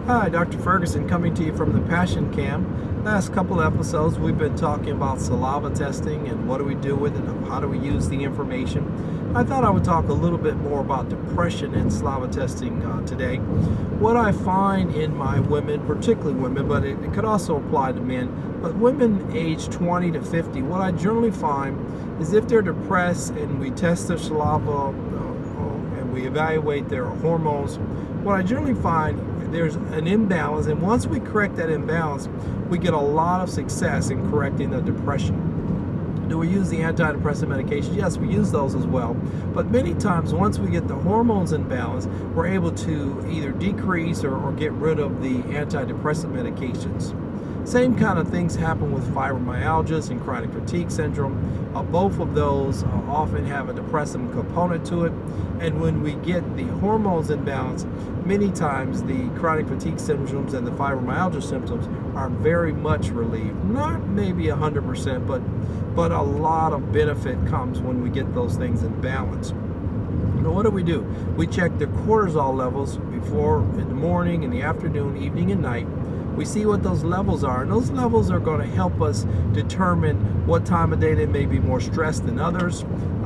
Hi, Dr. Ferguson coming to you from the Passioncam. Last couple of episodes we've been talking about saliva testing and what do we do with it and how do we use the information. I thought I would talk a little bit more about depression and saliva testing today. What I find in my women, particularly women, but it could also apply to men, but women age 20 to 50, what I generally find is if they're depressed and we test their saliva and we evaluate their hormones, what I generally find there's an imbalance, and once we correct that imbalance, we get a lot of success in correcting the depression. Do we use the antidepressant medications? Yes, we use those as well. But many times, once we get the hormones in balance, we're able to either decrease or get rid of the antidepressant medications. Same kind of things happen with fibromyalgia and chronic fatigue syndrome. Both of those often have a depressive component to it. And when we get the hormones in balance, many times the chronic fatigue symptoms and the fibromyalgia symptoms are very much relieved. Not maybe 100%, but a lot of benefit comes when we get those things in balance. Now, what do? We check the cortisol levels before, in the morning, in the afternoon, evening, and night. We see what those levels are, and those levels are going to help us determine what time of day they may be more stressed than others,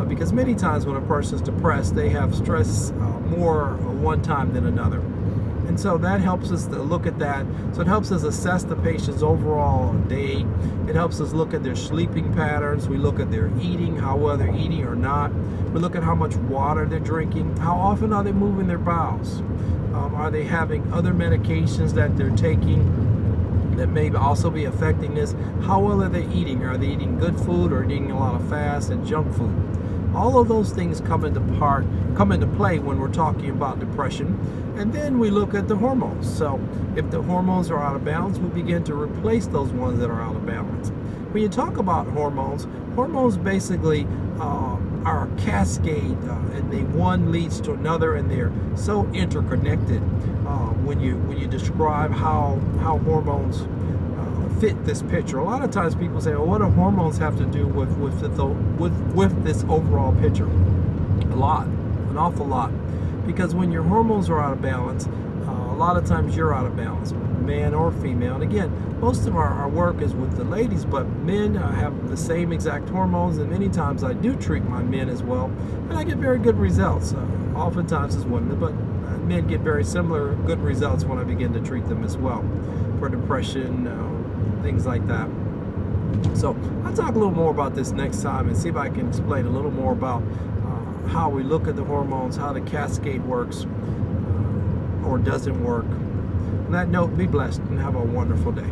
because many times when a person is depressed, they have stress more one time than another. And so that helps us to look at that. So it helps us assess the patient's overall day. It helps us look at their sleeping patterns. We look at their eating, how well they're eating or not. We look at how much water they're drinking. How often are they moving their bowels? Are they having other medications that they're taking that may also be affecting this? How well are they eating? Are they eating good food or eating a lot of fast and junk food? All of those things come into play when we're talking about depression. And then we look at the hormones. So if the hormones are out of balance, we begin to replace those ones that are out of balance. When you talk about hormones basically are a cascade, and one leads to another, and they're so interconnected. When you describe how hormones fit this picture, a lot of times people say, "Well, what do hormones have to do with this overall picture?" A lot, an awful lot, because when your hormones are out of balance, a lot of times you're out of balance, man or female. And again, most of our work is with the ladies, but men have the same exact hormones, and many times I do treat my men as well, and I get very good results. Oftentimes as women, but men get very similar good results when I begin to treat them as well for depression, things like that. So I'll talk a little more about this next time and see if I can explain a little more about how we look at the hormones, how the cascade works or doesn't work. On that note, be blessed and have a wonderful day.